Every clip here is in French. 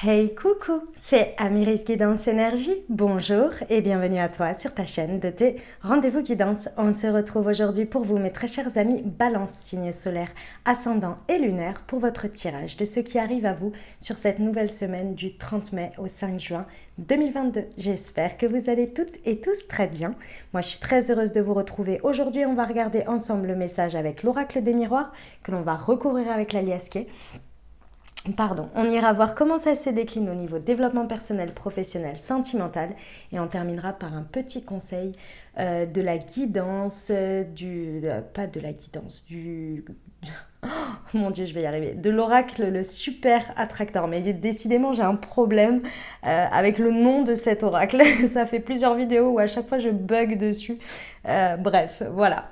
Hey coucou, c'est Amiris Guidance Énergie. Bonjour et bienvenue à toi sur ta chaîne de tes rendez-vous guidance. On se retrouve aujourd'hui pour vous, mes très chers amis, Balance, signe solaire, ascendant et lunaire, pour votre tirage de ce qui arrive à vous sur cette nouvelle semaine du 30 mai au 5 juin 2022. J'espère que vous allez toutes et tous très bien. Moi, je suis très heureuse de vous retrouver. Aujourd'hui, on va regarder ensemble le message avec l'oracle des miroirs que l'on va recouvrir avec l'alias Kay. Pardon, on ira voir comment ça se décline au niveau développement personnel, professionnel, sentimental et on terminera par un petit conseil de la guidance, pas de la guidance, Oh, mon Dieu, je vais y arriver. De l'oracle, le super attracteur. Mais décidément, j'ai un problème avec le nom de cet oracle. Ça fait plusieurs vidéos où à chaque fois je bug dessus. Bref, voilà.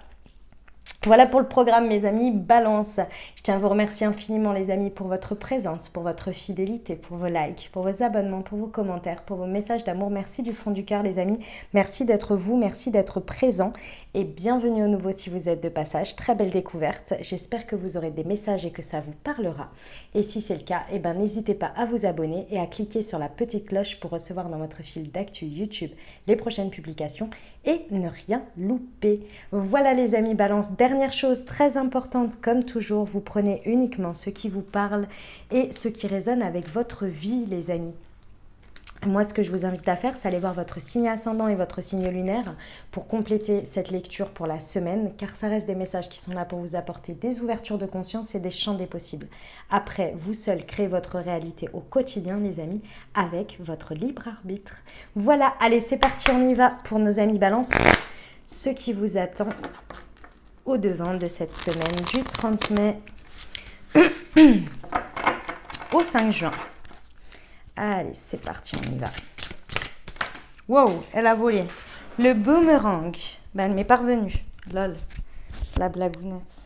Voilà pour le programme, mes amis. Balance. Je tiens à vous remercier infiniment, les amis, pour votre présence, pour votre fidélité, pour vos likes, pour vos abonnements, pour vos commentaires, pour vos messages d'amour. Merci du fond du cœur, les amis. Merci d'être vous, merci d'être présent. Et bienvenue au nouveau si vous êtes de passage. Très belle découverte. J'espère que vous aurez des messages et que ça vous parlera. Et si c'est le cas, n'hésitez pas à vous abonner et à cliquer sur la petite cloche pour recevoir dans votre fil d'actu YouTube les prochaines publications et ne rien louper. Voilà, les amis, Balance. Dernière chose très importante, comme toujours, vous prenez uniquement ce qui vous parle et ce qui résonne avec votre vie, les amis. Moi, ce que je vous invite à faire, c'est aller voir votre signe ascendant et votre signe lunaire pour compléter cette lecture pour la semaine, car ça reste des messages qui sont là pour vous apporter des ouvertures de conscience et des champs des possibles. Après, vous seul créez votre réalité au quotidien, les amis, avec votre libre arbitre. Voilà, allez, c'est parti, on y va pour nos amis Balance. Ce qui vous attend au devant de cette semaine du 30 mai au 5 juin. Allez, c'est parti, on y va. Wow, elle a volé. Le boomerang. Ben, elle m'est parvenue. Lol, la blagounette.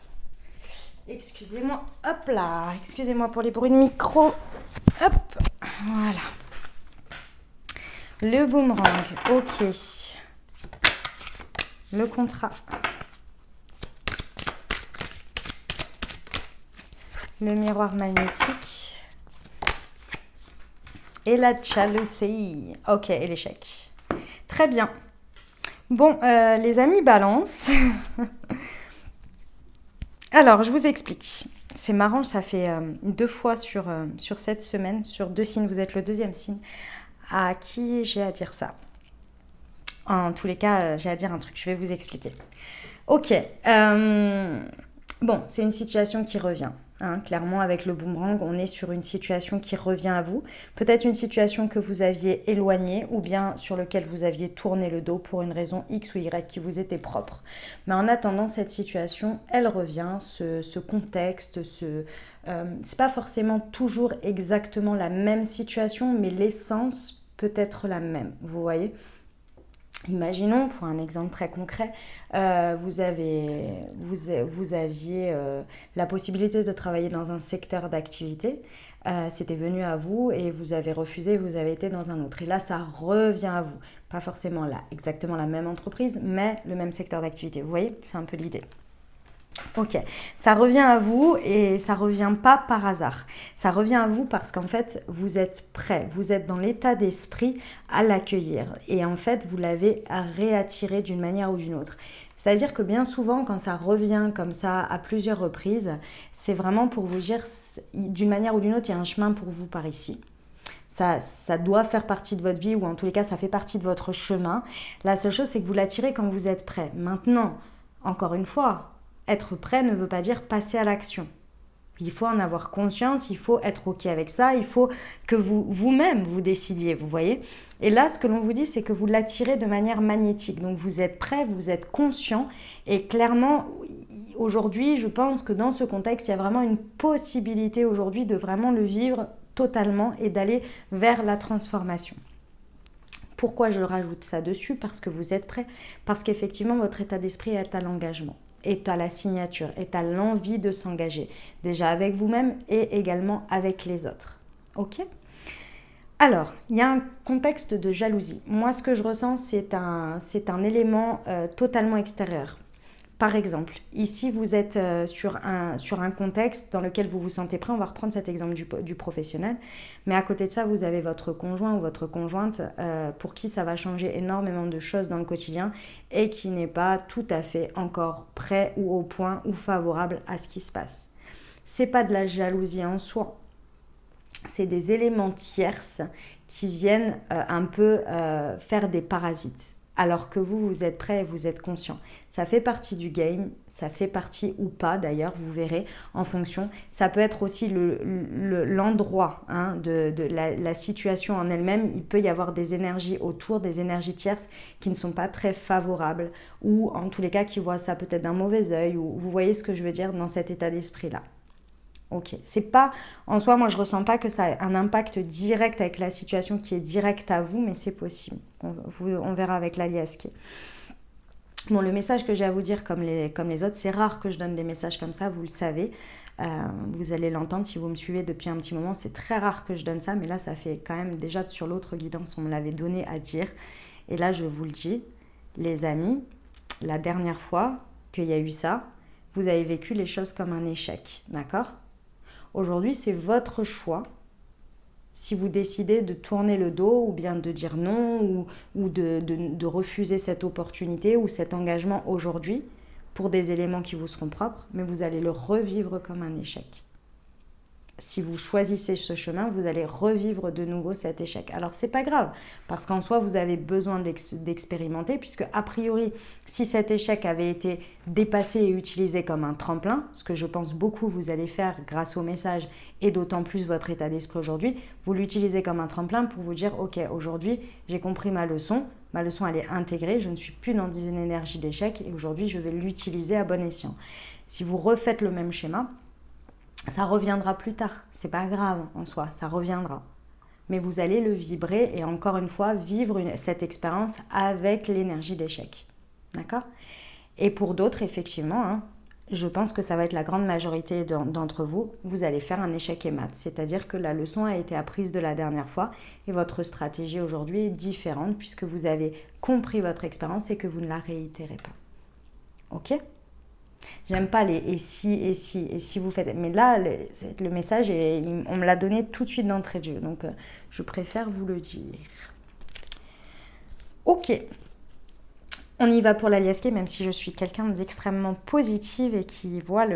Excusez-moi, hop là. Excusez-moi pour les bruits de micro. Hop, voilà. Le boomerang, ok. Le contrat. Le miroir magnétique. Et la jalousie. Ok, et l'échec. Très bien. Bon, les amis Balance. Alors, je vous explique. C'est marrant, ça fait 2 fois sur cette semaine, sur 2 signes, vous êtes le 2e signe, à qui j'ai à dire ça. En tous les cas, j'ai à dire un truc, je vais vous expliquer. Ok, bon, c'est une situation qui revient. Clairement, avec le boomerang, on est sur une situation qui revient à vous. Peut-être une situation que vous aviez éloignée ou bien sur laquelle vous aviez tourné le dos pour une raison X ou Y qui vous était propre. Mais en attendant, cette situation, elle revient, ce contexte, c'est pas forcément toujours exactement la même situation, mais l'essence peut être la même, vous voyez ? Imaginons, pour un exemple très concret, vous aviez la possibilité de travailler dans un secteur d'activité, c'était venu à vous et vous avez refusé, vous avez été dans un autre. Et là, ça revient à vous. Pas forcément là, exactement la même entreprise, mais le même secteur d'activité. Vous voyez, c'est un peu l'idée. Ok, ça revient à vous et ça revient pas par hasard. Ça revient à vous parce qu'en fait, vous êtes prêt, vous êtes dans l'état d'esprit à l'accueillir. Et en fait, vous l'avez réattiré d'une manière ou d'une autre. C'est-à-dire que bien souvent, quand ça revient comme ça à plusieurs reprises, c'est vraiment pour vous dire, d'une manière ou d'une autre, il y a un chemin pour vous par ici. Ça doit faire partie de votre vie ou en tous les cas, ça fait partie de votre chemin. La seule chose, c'est que vous l'attirez quand vous êtes prêt. Maintenant, encore une fois, être prêt ne veut pas dire passer à l'action. Il faut en avoir conscience, il faut être ok avec ça, il faut que vous-même vous décidiez, vous voyez. Et là, ce que l'on vous dit, c'est que vous l'attirez de manière magnétique. Donc vous êtes prêt, vous êtes conscient. Et clairement, aujourd'hui, je pense que dans ce contexte, il y a vraiment une possibilité aujourd'hui de vraiment le vivre totalement et d'aller vers la transformation. Pourquoi je rajoute ça dessus ? Parce que vous êtes prêt. Parce qu'effectivement, votre état d'esprit est à l'engagement. Est à la signature, est à l'envie de s'engager, déjà avec vous-même et également avec les autres. Ok ? Alors, il y a un contexte de jalousie. Moi, ce que je ressens, c'est un élément totalement extérieur. Par exemple, ici vous êtes sur un contexte dans lequel vous vous sentez prêt, on va reprendre cet exemple du professionnel, mais à côté de ça, vous avez votre conjoint ou votre conjointe pour qui ça va changer énormément de choses dans le quotidien et qui n'est pas tout à fait encore prêt ou au point ou favorable à ce qui se passe. C'est pas de la jalousie en soi, c'est des éléments tierces qui viennent un peu faire des parasites. Alors que vous êtes prêt et vous êtes conscient. Ça fait partie du game, ça fait partie ou pas d'ailleurs, vous verrez en fonction. Ça peut être aussi l'endroit de la situation en elle-même. Il peut y avoir des énergies autour, des énergies tierces qui ne sont pas très favorables ou en tous les cas qui voient ça peut-être d'un mauvais œil. Ou vous voyez ce que je veux dire dans cet état d'esprit-là. Ok, c'est pas, en soi, moi je ressens pas que ça a un impact direct avec la situation qui est directe à vous, mais c'est possible. On verra avec l'aliasqué. Bon, le message que j'ai à vous dire, comme les autres, c'est rare que je donne des messages comme ça, vous le savez. Vous allez l'entendre si vous me suivez depuis un petit moment, c'est très rare que je donne ça, mais là ça fait quand même déjà sur l'autre guidance, on me l'avait donné à dire. Et là je vous le dis, les amis, la dernière fois qu'il y a eu ça, vous avez vécu les choses comme un échec, d'accord ? Aujourd'hui, c'est votre choix. Si vous décidez de tourner le dos ou bien de dire non ou de refuser cette opportunité ou cet engagement aujourd'hui pour des éléments qui vous seront propres, mais vous allez le revivre comme un échec. Si vous choisissez ce chemin, vous allez revivre de nouveau cet échec. Alors, c'est pas grave, parce qu'en soi, vous avez besoin d'expérimenter, puisque a priori, si cet échec avait été dépassé et utilisé comme un tremplin, ce que je pense beaucoup vous allez faire grâce au message et d'autant plus votre état d'esprit aujourd'hui, vous l'utilisez comme un tremplin pour vous dire « Ok, aujourd'hui, j'ai compris ma leçon elle est intégrée, je ne suis plus dans une énergie d'échec et aujourd'hui, je vais l'utiliser à bon escient. » Si vous refaites le même schéma, ça reviendra plus tard, c'est pas grave en soi, ça reviendra. Mais vous allez le vibrer et encore une fois vivre cette expérience avec l'énergie d'échec. D'accord ? Et pour d'autres, effectivement, je pense que ça va être la grande majorité d'entre vous, vous allez faire un échec et mat. C'est-à-dire que la leçon a été apprise de la dernière fois et votre stratégie aujourd'hui est différente puisque vous avez compris votre expérience et que vous ne la réitérez pas. Ok ? J'aime pas les et si vous faites. Mais là, le message, on me l'a donné tout de suite d'entrée de jeu. Donc, je préfère vous le dire. Ok. On y va pour l'aliasqué, même si je suis quelqu'un d'extrêmement positive et qui voit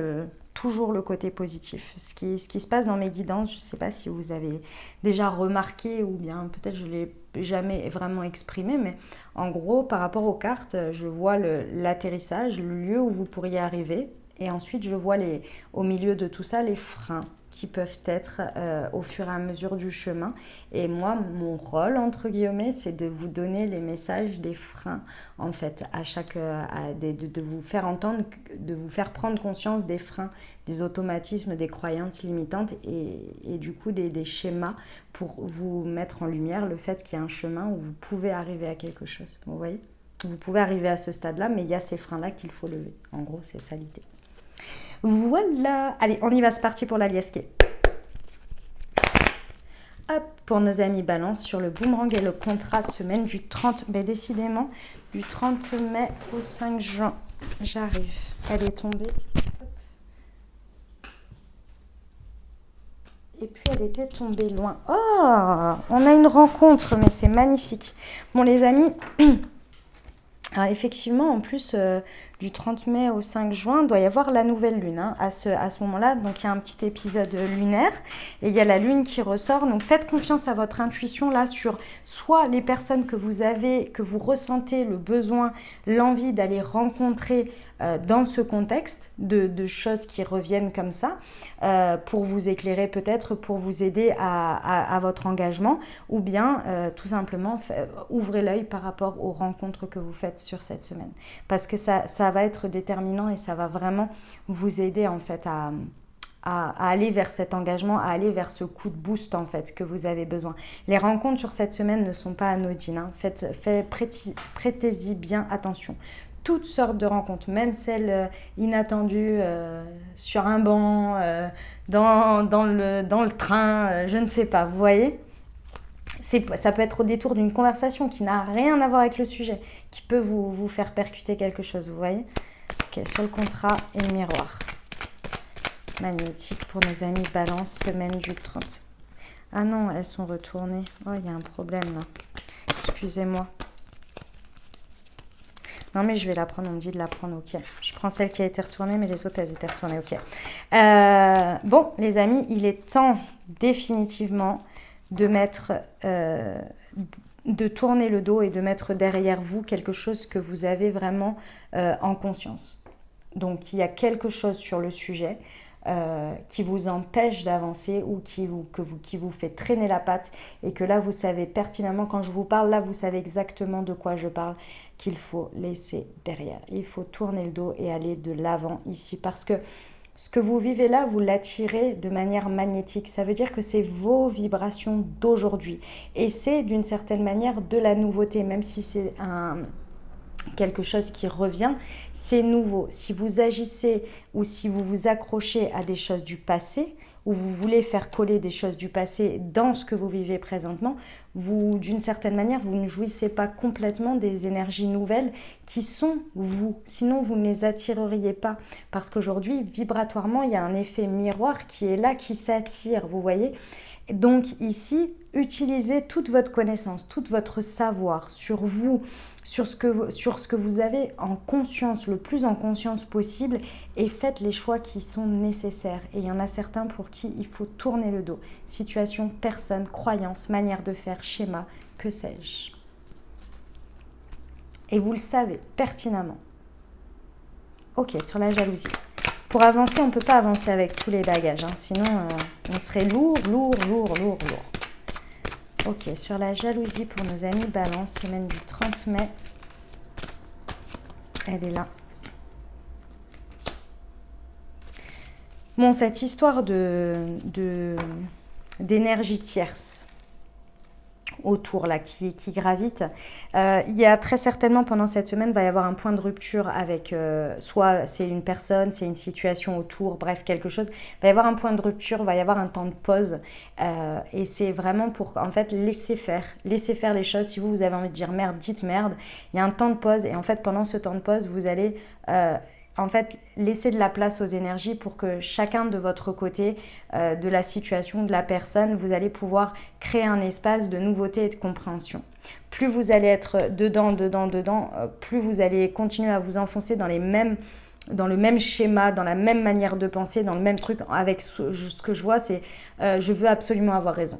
toujours le côté positif. Ce qui se passe dans mes guidances, je ne sais pas si vous avez déjà remarqué ou bien peut-être je ne l'ai jamais vraiment exprimé, mais en gros, par rapport aux cartes, je vois l'atterrissage, le lieu où vous pourriez arriver, et ensuite je vois au milieu de tout ça les freins qui peuvent être au fur et à mesure du chemin. Et moi, mon rôle, entre guillemets, c'est de vous donner les messages des freins, en fait, de vous faire entendre, de vous faire prendre conscience des freins, des automatismes, des croyances limitantes et du coup des schémas pour vous mettre en lumière le fait qu'il y a un chemin où vous pouvez arriver à quelque chose. Vous voyez ? Vous pouvez arriver à ce stade-là, mais il y a ces freins-là qu'il faut lever. En gros, c'est ça l'idée. Voilà. Allez, on y va, c'est parti pour l'aliasqué. Hop, pour nos amis balance sur le boomerang et le contrat semaine du 30, mais décidément, du 30 mai au 5 juin. J'arrive. Elle est tombée. Hop. Et puis elle était tombée loin. Oh, on a une rencontre, mais c'est magnifique. Bon les amis, alors effectivement, en plus du 30 mai au 5 juin, il doit y avoir la nouvelle lune à ce moment-là. Donc il y a un petit épisode lunaire et il y a la lune qui ressort. Donc faites confiance à votre intuition là sur soit les personnes que vous ressentez le besoin, l'envie d'aller rencontrer dans ce contexte de choses qui reviennent comme ça pour vous éclairer peut-être, pour vous aider à votre engagement ou bien tout simplement ouvrez l'œil par rapport aux rencontres que vous faites sur cette semaine. Parce que ça va être déterminant et ça va vraiment vous aider en fait à aller vers cet engagement, à aller vers ce coup de boost en fait que vous avez besoin. Les rencontres sur cette semaine ne sont pas anodines, prêtez-y bien attention. Toutes sortes de rencontres, même celles inattendues sur un banc, dans le train, je ne sais pas, vous voyez ? Ça peut être au détour d'une conversation qui n'a rien à voir avec le sujet, qui peut vous faire percuter quelque chose, vous voyez ? Ok, sur le contrat et le miroir. Magnétique pour nos amis Balance, semaine du 30. Ah non, elles sont retournées. Oh, il y a un problème là. Excusez-moi. Non, mais je vais la prendre. On me dit de la prendre. Ok. Je prends celle qui a été retournée, mais les autres, elles étaient retournées. Ok. Bon, les amis, il est temps définitivement de mettre... de tourner le dos et de mettre derrière vous quelque chose que vous avez vraiment en conscience. Donc, il y a quelque chose sur le sujet qui vous empêche d'avancer ou qui vous fait traîner la patte et que là, vous savez pertinemment, quand je vous parle, là, vous savez exactement de quoi je parle, qu'il faut laisser derrière. Il faut tourner le dos et aller de l'avant ici parce que ce que vous vivez là, vous l'attirez de manière magnétique. Ça veut dire que c'est vos vibrations d'aujourd'hui. Et c'est d'une certaine manière de la nouveauté, même si c'est quelque chose qui revient, c'est nouveau. Si vous agissez ou si vous vous accrochez à des choses du passé, ou vous voulez faire coller des choses du passé dans ce que vous vivez présentement, vous, d'une certaine manière, vous ne jouissez pas complètement des énergies nouvelles qui sont vous. Sinon, vous ne les attireriez pas. Parce qu'aujourd'hui, vibratoirement, il y a un effet miroir qui est là, qui s'attire, vous voyez. Donc ici, utilisez toute votre connaissance, tout votre savoir sur vous, sur ce que vous avez en conscience, le plus en conscience possible, et faites les choix qui sont nécessaires. Et il y en a certains pour qui il faut tourner le dos. Situation, personne, croyance, manière de faire, schéma, que sais-je. Et vous le savez pertinemment. Ok, sur la jalousie. Pour avancer, on ne peut pas avancer avec tous les bagages, hein, sinon on serait lourd. Ok, sur la jalousie pour nos amis Balance, semaine du 30 mai. Elle est là. Bon, cette histoire d'énergie tierce autour là qui gravite, il y a très certainement pendant cette semaine va y avoir un point de rupture avec soit c'est une personne, c'est une situation autour, bref quelque chose, va y avoir un point de rupture, va y avoir un temps de pause et c'est vraiment pour en fait laisser faire les choses. Si vous avez envie de dire merde, dites merde. Il y a un temps de pause et en fait pendant ce temps de pause vous allez en fait, laissez de la place aux énergies pour que chacun de votre côté, de la situation, de la personne, vous allez pouvoir créer un espace de nouveauté et de compréhension. Plus vous allez être dedans, plus vous allez continuer à vous enfoncer dans le même schéma, dans la même manière de penser, dans le même truc. Avec ce que je vois, c'est je veux absolument avoir raison.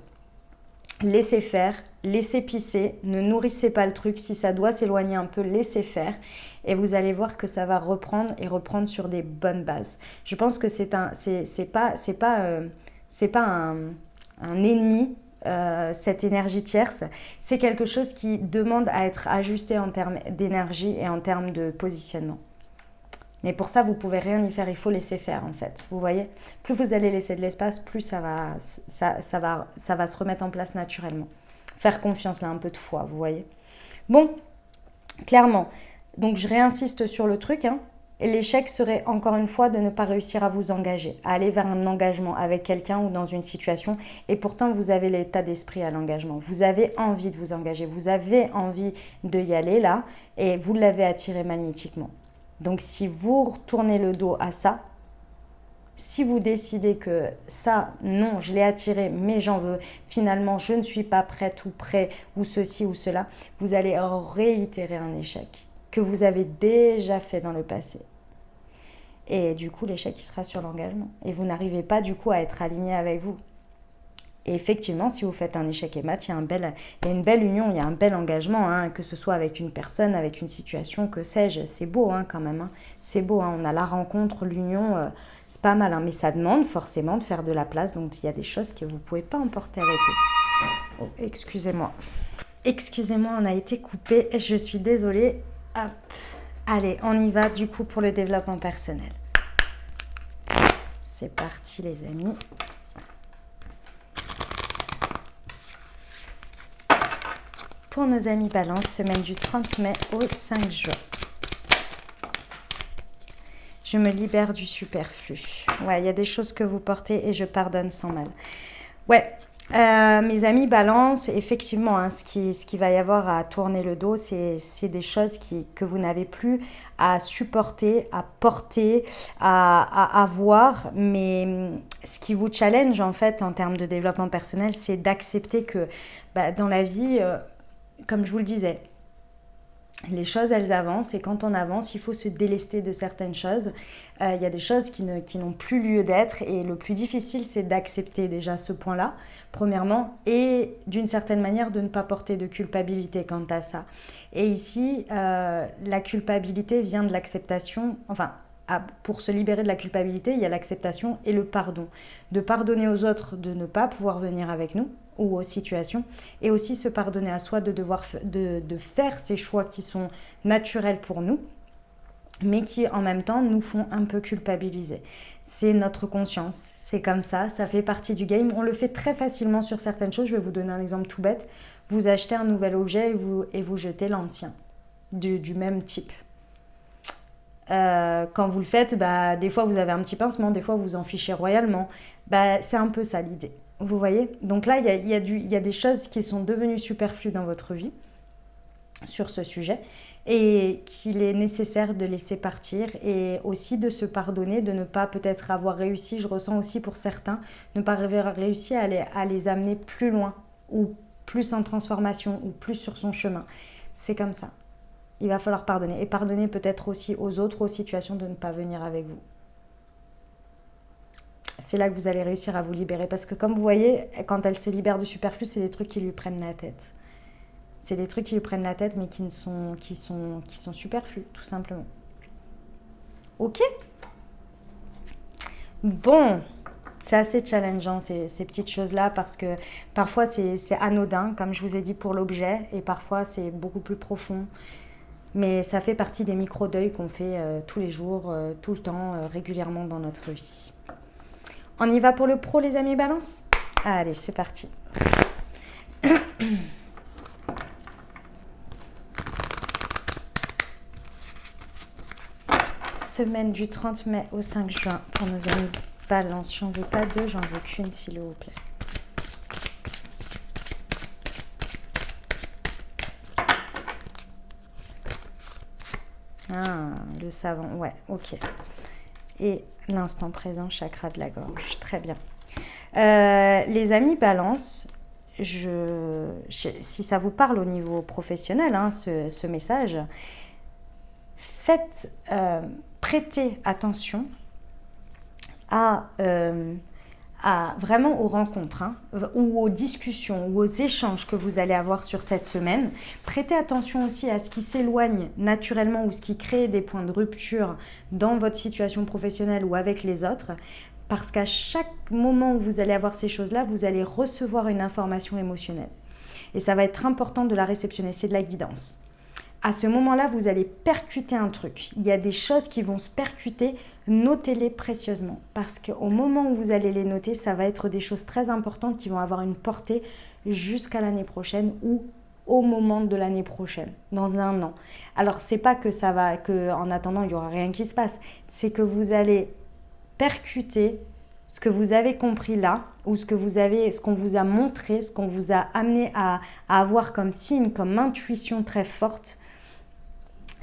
Laissez faire, laissez pisser, ne nourrissez pas le truc. Si ça doit s'éloigner un peu, laissez faire. Et vous allez voir que ça va reprendre sur des bonnes bases. Je pense que c'est pas un ennemi, cette énergie tierce. C'est quelque chose qui demande à être ajusté en termes d'énergie et en termes de positionnement. Mais pour ça, vous pouvez rien y faire, il faut laisser faire en fait. Vous voyez, plus vous allez laisser de l'espace, plus ça va se remettre en place naturellement. Faire confiance, là, un peu de foi, vous voyez. Bon, clairement, donc je réinsiste sur le truc, hein. L'échec serait encore une fois de ne pas réussir à vous engager, à aller vers un engagement avec quelqu'un ou dans une situation. Et pourtant, vous avez l'état d'esprit à l'engagement. Vous avez envie de vous engager, vous avez envie de y aller là et vous l'avez attiré magnétiquement. Donc si vous retournez le dos à ça, si vous décidez que ça, non, je l'ai attiré, mais j'en veux, finalement, je ne suis pas prête ou prêt, ou ceci ou cela, vous allez réitérer un échec que vous avez déjà fait dans le passé. Et du coup, l'échec, il sera sur l'engagement. Et vous n'arrivez pas, du coup, à être aligné avec vous. Et effectivement, si vous faites un échec et mat, il y a une belle union, il y a un bel engagement, hein, que ce soit avec une personne, avec une situation, que sais-je. C'est beau hein, quand même, hein. C'est beau, hein. On a la rencontre, l'union, c'est pas mal. Hein, mais ça demande forcément de faire de la place, donc il y a des choses que vous ne pouvez pas emporter avec vous. Oh, excusez-moi. Excusez-moi, on a été coupé, je suis désolée. Hop. Allez, on y va du coup pour le développement personnel. C'est parti les amis. Pour nos amis Balance, semaine du 30 mai au 5 juin. Je me libère du superflu. Ouais, il y a des choses que vous portez et je pardonne sans mal. Ouais, Mes amis balance, effectivement, hein, ce qui va y avoir à tourner le dos, c'est des choses que vous n'avez plus à supporter, à porter, à avoir. Mais ce qui vous challenge, en fait, en termes de développement personnel, c'est d'accepter que dans la vie, comme je vous le disais, les choses, elles avancent et quand on avance, il faut se délester de certaines choses. Il y a des choses qui n'ont plus lieu d'être et le plus difficile, c'est d'accepter déjà ce point-là, premièrement, et d'une certaine manière de ne pas porter de culpabilité quant à ça. Et ici, la culpabilité vient de l'acceptation, enfin, pour se libérer de la culpabilité, il y a l'acceptation et le pardon. De pardonner aux autres de ne pas pouvoir venir avec nous ou aux situations, et aussi se pardonner à soi de faire ces choix qui sont naturels pour nous, mais qui en même temps nous font un peu culpabiliser. C'est notre conscience, c'est comme ça fait partie du game. On le fait très facilement sur certaines choses. Je vais vous donner un exemple tout bête. Vous achetez un nouvel objet et vous jetez l'ancien, du même type. Quand vous le faites, des fois vous avez un petit pincement, des fois vous en fichez royalement. C'est un peu ça l'idée. Vous voyez? Donc là, il y a des choses qui sont devenues superflues dans votre vie sur ce sujet et qu'il est nécessaire de laisser partir et aussi de se pardonner, de ne pas peut-être avoir réussi, je ressens aussi pour certains, ne pas avoir réussi à les amener plus loin ou plus en transformation ou plus sur son chemin. C'est comme ça. Il va falloir pardonner et pardonner peut-être aussi aux autres, aux situations de ne pas venir avec vous. C'est là que vous allez réussir à vous libérer. Parce que comme vous voyez, quand elle se libère du superflu, c'est des trucs qui lui prennent la tête. C'est des trucs qui lui prennent la tête, mais qui sont superflus, tout simplement. Ok? Bon, c'est assez challengeant ces petites choses-là parce que parfois c'est anodin, comme je vous ai dit pour l'objet, et parfois c'est beaucoup plus profond. Mais ça fait partie des micro-deuils qu'on fait tous les jours, tout le temps, régulièrement dans notre vie. On y va pour le pro, les amis balance? Allez, c'est parti. Semaine du 30 mai au 5 juin pour nos amis balance. J'en veux pas deux, j'en veux qu'une, s'il vous plaît. Ah, le savon, ouais, ok. Et l'instant présent, chakra de la gorge. Très bien. Les amis balance, si ça vous parle au niveau professionnel, hein, ce message, prêtez attention à vraiment aux rencontres ou aux discussions ou aux échanges que vous allez avoir sur cette semaine. Prêtez attention aussi à ce qui s'éloigne naturellement ou ce qui crée des points de rupture dans votre situation professionnelle ou avec les autres. Parce qu'à chaque moment où vous allez avoir ces choses-là, vous allez recevoir une information émotionnelle. Et ça va être important de la réceptionner, c'est de la guidance. À ce moment-là, vous allez percuter un truc. Il y a des choses qui vont se percuter, notez-les précieusement. Parce qu'au moment où vous allez les noter, ça va être des choses très importantes qui vont avoir une portée jusqu'à l'année prochaine ou au moment de l'année prochaine, dans un an. Alors, c'est pas que en attendant, il n'y aura rien qui se passe. C'est que vous allez percuter ce que vous avez compris là, ou ce qu'on vous a montré, ce qu'on vous a amené à avoir comme signe, comme intuition très forte.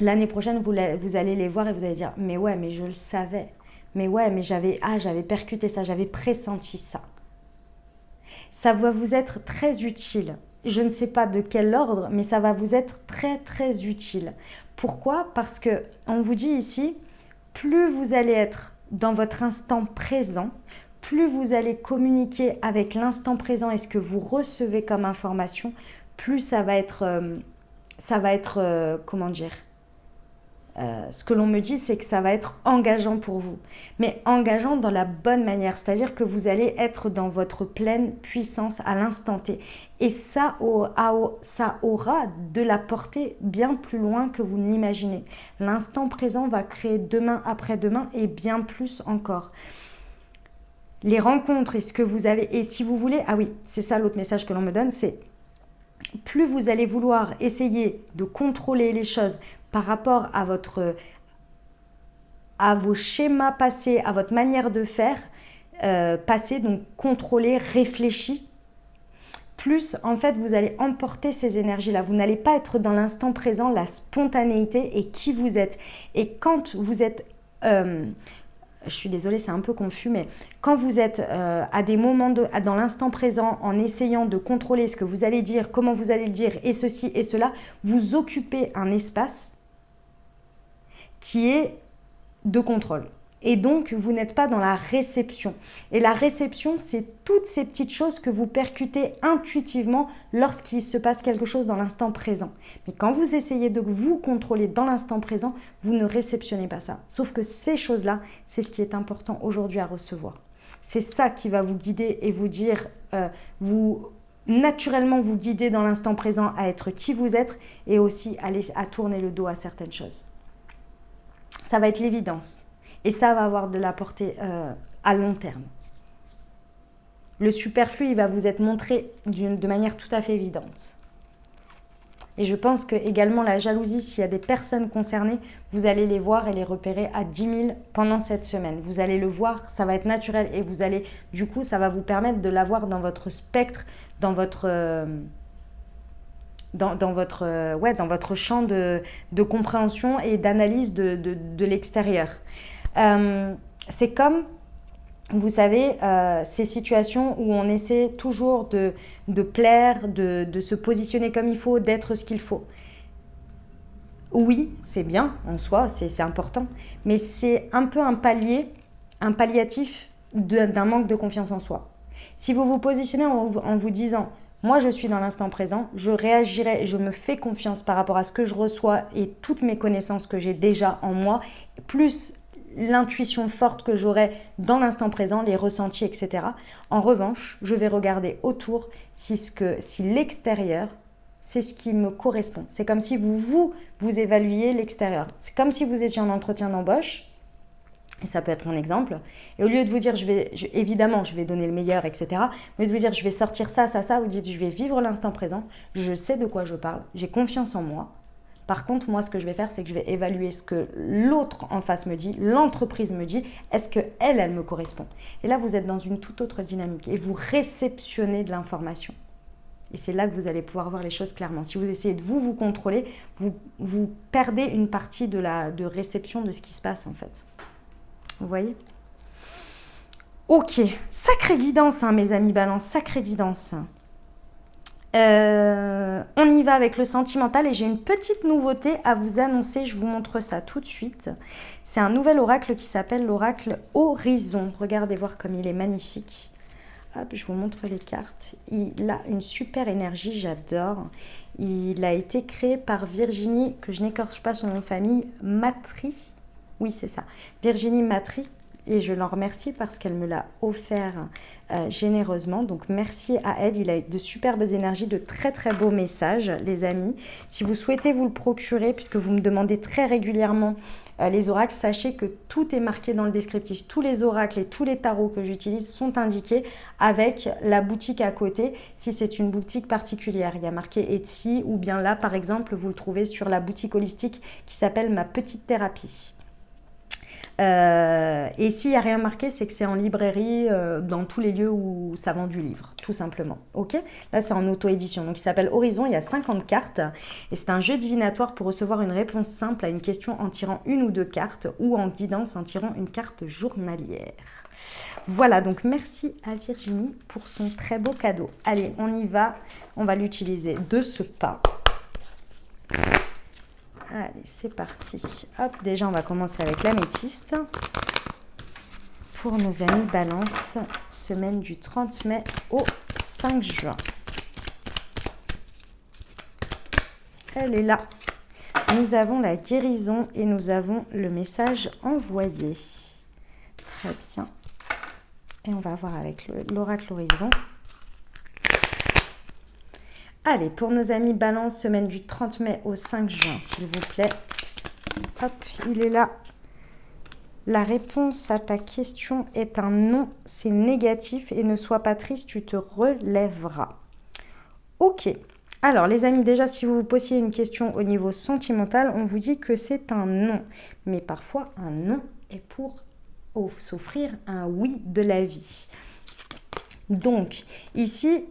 L'année prochaine, vous allez les voir et vous allez dire « Mais ouais, mais je le savais. Mais ouais, mais j'avais percuté ça, j'avais pressenti ça. » Ça va vous être très utile. Je ne sais pas de quel ordre, mais ça va vous être très, très utile. Pourquoi? Parce qu'on vous dit ici, plus vous allez être dans votre instant présent, plus vous allez communiquer avec l'instant présent et ce que vous recevez comme information, plus ça va être comment dire, ce que l'on me dit, c'est que ça va être engageant pour vous. Mais engageant dans la bonne manière, c'est-à-dire que vous allez être dans votre pleine puissance à l'instant T. Et ça aura de la portée bien plus loin que vous n'imaginez. L'instant présent va créer demain après-demain et bien plus encore. Les rencontres et ce que vous avez, et si vous voulez, ah oui, c'est ça l'autre message que l'on me donne, c'est plus vous allez vouloir essayer de contrôler les choses par rapport à vos schémas passés, à votre manière de faire, passé, donc contrôlé, réfléchi, plus en fait vous allez emporter ces énergies-là. Vous n'allez pas être dans l'instant présent, la spontanéité et qui vous êtes. Et quand vous êtes... je suis désolée, c'est un peu confus, mais quand vous êtes à des moments dans l'instant présent, en essayant de contrôler ce que vous allez dire, comment vous allez le dire, et ceci et cela, vous occupez un espace qui est de contrôle. Et donc, vous n'êtes pas dans la réception. Et la réception, c'est toutes ces petites choses que vous percutez intuitivement lorsqu'il se passe quelque chose dans l'instant présent. Mais quand vous essayez de vous contrôler dans l'instant présent, vous ne réceptionnez pas ça. Sauf que ces choses-là, c'est ce ce aujourd'hui à recevoir. C'est ça qui va vous guider et vous dire, naturellement vous guider dans l'instant présent à être qui vous êtes et aussi à tourner le dos à certaines choses. Ça va être l'évidence. Et ça va avoir de la portée à long terme. Le superflu, il va vous être montré de manière tout à fait évidente. Et je pense que également la jalousie, s'il y a des personnes concernées, vous allez les voir et les repérer à 10 000 pendant cette semaine. Vous allez le voir, ça va être naturel et vous allez, du coup, ça va vous permettre de l'avoir dans votre spectre, dans votre champ de compréhension et d'analyse de l'extérieur. C'est comme, vous savez, ces situations où on essaie toujours de plaire, de se positionner comme il faut, d'être ce qu'il faut. Oui, c'est bien en soi, c'est important, mais c'est un peu un palliatif d'un manque de confiance en soi. Si vous vous positionnez en vous disant « Moi, je suis dans l'instant présent, je réagirai, je me fais confiance par rapport à ce que je reçois et toutes mes connaissances que j'ai déjà en moi, plus l'intuition forte que j'aurai dans l'instant présent, les ressentis, etc. En revanche, je vais regarder autour si l'extérieur, c'est ce qui me correspond. C'est comme si vous évaluiez l'extérieur. C'est comme si vous étiez en entretien d'embauche, et ça peut être un exemple, et au lieu de vous dire, évidemment, je vais donner le meilleur, etc., au lieu de vous dire, je vais sortir ça, vous dites, je vais vivre l'instant présent, je sais de quoi je parle, j'ai confiance en moi. Par contre, moi, ce que je vais faire, c'est que je vais évaluer ce que l'autre en face me dit, l'entreprise me dit, est-ce qu'elle me correspond? Et là, vous êtes dans une toute autre dynamique et vous réceptionnez de l'information. Et c'est là que vous allez pouvoir voir les choses clairement. Si vous essayez de vous contrôler, vous perdez une partie de réception de ce qui se passe en fait. Vous voyez? Ok, sacrée guidance, hein, mes amis balance, sacrée guidance. On y va avec le sentimental et j'ai une petite nouveauté à vous annoncer, je vous montre ça tout de suite. C'est un nouvel oracle qui s'appelle l'oracle Horizon. Regardez voir comme il est magnifique. Hop, je vous montre les cartes. Il a une super énergie, j'adore. Il a été créé par Virginie, que je n'écorche pas son nom de famille, Matry. Oui, c'est ça. Virginie Matry. Et je l'en remercie parce qu'elle me l'a offert généreusement. Donc merci à elle, il a de superbes énergies, de très très beaux messages les amis. Si vous souhaitez vous le procurer, puisque vous me demandez très régulièrement les oracles, sachez que tout est marqué dans le descriptif. Tous les oracles et tous les tarots que j'utilise sont indiqués avec la boutique à côté. Si c'est une boutique particulière, il y a marqué Etsy ou bien là par exemple vous le trouvez sur la boutique holistique qui s'appelle Ma Petite Thérapie. Et s'il n'y a rien marqué, c'est que c'est en librairie dans tous les lieux où ça vend du livre, tout simplement. Ok, là, c'est en auto-édition. Donc, il s'appelle Horizon, il y a 50 cartes. Et c'est un jeu divinatoire pour recevoir une réponse simple à une question en tirant une ou deux cartes ou en guidance en tirant une carte journalière. Voilà, donc merci à Virginie pour son très beau cadeau. Allez, on y va. On va l'utiliser de ce pas. Allez, c'est parti. Hop, déjà, on va commencer avec l'améthyste. Pour nos amis Balance, semaine du 30 mai au 5 juin. Elle est là. Nous avons la guérison et nous avons le message envoyé. Très bien. Et on va voir avec l'oracle Horizon. Allez, pour nos amis Balance, semaine du 30 mai au 5 juin, s'il vous plaît. Hop, il est là. La réponse à ta question est un non, c'est négatif et ne sois pas triste, tu te relèveras. Ok, alors les amis, déjà si vous vous posiez une question au niveau sentimental, on vous dit que c'est un non. Mais parfois, un non est pour s'offrir un oui de la vie. Donc, ici...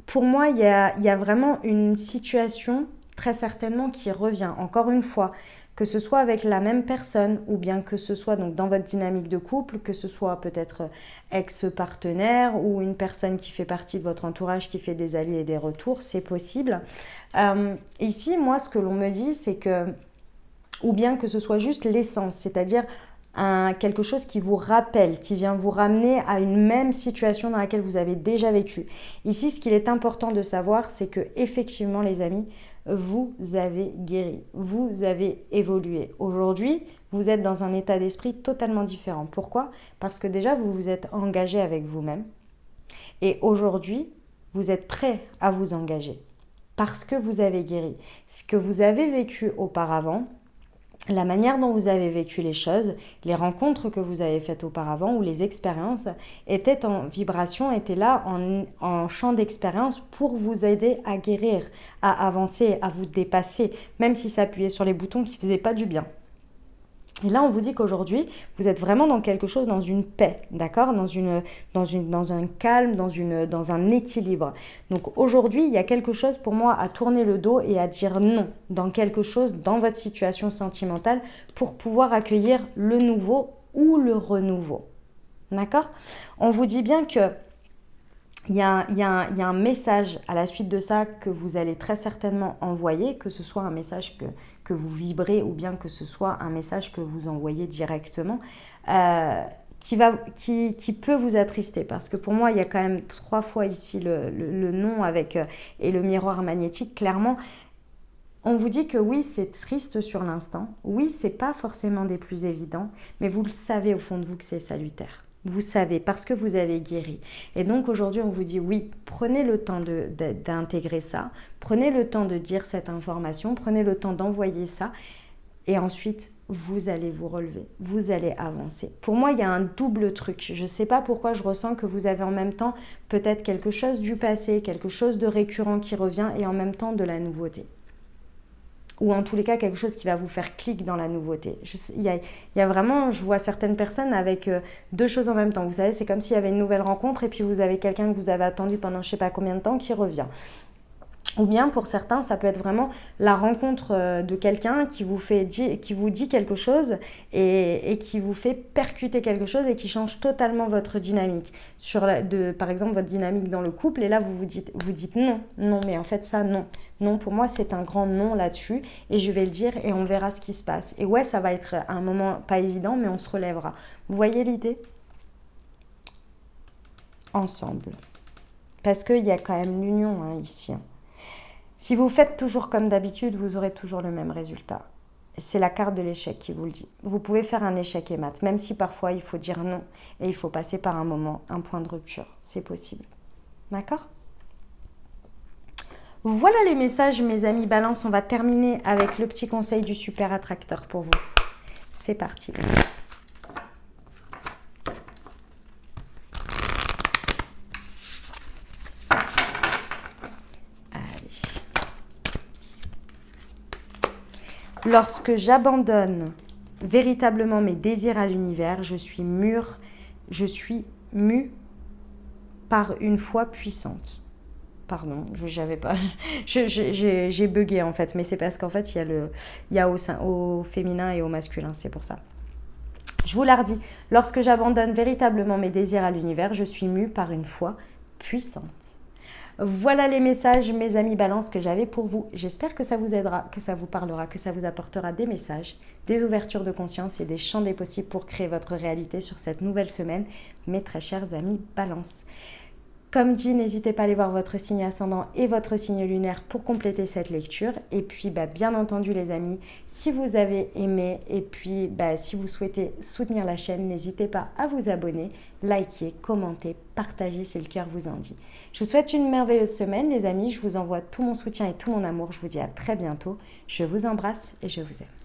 pour moi, il y a vraiment une situation très certainement qui revient. Encore une fois, que ce soit avec la même personne ou bien que ce soit donc dans votre dynamique de couple, que ce soit peut-être ex-partenaire ou une personne qui fait partie de votre entourage qui fait des allers et des retours, c'est possible. Ici, moi, ce que l'on me dit, c'est que, ou bien que ce soit juste l'essence, c'est-à-dire quelque chose qui vous rappelle, qui vient vous ramener à une même situation dans laquelle vous avez déjà vécu. Ici, ce qu'il est important de savoir, c'est que effectivement, les amis, vous avez guéri, vous avez évolué. Aujourd'hui, vous êtes dans un état d'esprit totalement différent. Pourquoi? Parce que déjà, vous vous êtes engagé avec vous-même. Et aujourd'hui, vous êtes prêt à vous engager. Parce que vous avez guéri. Ce que vous avez vécu auparavant, la manière dont vous avez vécu les choses, les rencontres que vous avez faites auparavant ou les expériences étaient en vibration, étaient là en champ d'expérience pour vous aider à guérir, à avancer, à vous dépasser, même si ça appuyait sur les boutons qui ne faisaient pas du bien. Et là, on vous dit qu'aujourd'hui, vous êtes vraiment dans quelque chose, dans une paix, d'accord, dans un calme, dans un équilibre. Donc aujourd'hui, il y a quelque chose pour moi à tourner le dos et à dire non dans quelque chose, dans votre situation sentimentale, pour pouvoir accueillir le nouveau ou le renouveau. D'accord? On vous dit bien que il y a un message à la suite de ça que vous allez très certainement envoyer, que ce soit un message que vous vibrez ou bien que ce soit un message que vous envoyez directement, qui peut vous attrister. Parce que pour moi, il y a quand même 3 fois ici le nom avec, et le miroir magnétique. Clairement, on vous dit que oui, c'est triste sur l'instant. Oui, c'est pas forcément des plus évidents, mais vous le savez au fond de vous que c'est salutaire. Vous savez, parce que vous avez guéri. Et donc aujourd'hui, on vous dit oui, prenez le temps d'intégrer ça, prenez le temps de dire cette information, prenez le temps d'envoyer ça, et ensuite, vous allez vous relever, vous allez avancer. Pour moi, il y a un double truc. Je ne sais pas pourquoi je ressens que vous avez en même temps peut-être quelque chose du passé, quelque chose de récurrent qui revient, et en même temps de la nouveauté. Ou en tous les cas quelque chose qui va vous faire clic dans la nouveauté. Il y a vraiment, je vois certaines personnes avec 2 choses en même temps. Vous savez, c'est comme s'il y avait une nouvelle rencontre et puis vous avez quelqu'un que vous avez attendu pendant je ne sais pas combien de temps qui revient. Ou bien pour certains, ça peut être vraiment la rencontre de quelqu'un qui vous dit quelque chose et qui vous fait percuter quelque chose et qui change totalement votre dynamique. Par exemple, votre dynamique dans le couple, et là vous dites non, non, mais en fait ça, non. Non, pour moi, c'est un grand non là-dessus et je vais le dire et on verra ce qui se passe. Et ouais, ça va être un moment pas évident, mais on se relèvera. Vous voyez l'idée? Ensemble. Parce qu'il y a quand même l'union ici. Si vous faites toujours comme d'habitude, vous aurez toujours le même résultat. C'est la carte de l'échec qui vous le dit. Vous pouvez faire un échec et mat, même si parfois il faut dire non et il faut passer par un moment, un point de rupture. C'est possible. D'accord ? Voilà les messages, mes amis Balance. On va terminer avec le petit conseil du super attracteur pour vous. C'est parti. Lorsque j'abandonne véritablement mes désirs à l'univers, je suis mue par une foi puissante. Pardon, j'ai bugué en fait, mais c'est parce qu'en fait il y a au féminin et au masculin, c'est pour ça. Je vous la redis, lorsque j'abandonne véritablement mes désirs à l'univers, je suis mue par une foi puissante. Voilà les messages, mes amis Balance, que j'avais pour vous. J'espère que ça vous aidera, que ça vous parlera, que ça vous apportera des messages, des ouvertures de conscience et des champs des possibles pour créer votre réalité sur cette nouvelle semaine, mes très chers amis Balance. Comme dit, n'hésitez pas à aller voir votre signe ascendant et votre signe lunaire pour compléter cette lecture. Et puis, bien entendu, les amis, si vous avez aimé et puis si vous souhaitez soutenir la chaîne, n'hésitez pas à vous abonner, liker, commenter, partager si le cœur vous en dit. Je vous souhaite une merveilleuse semaine, les amis. Je vous envoie tout mon soutien et tout mon amour. Je vous dis à très bientôt. Je vous embrasse et je vous aime.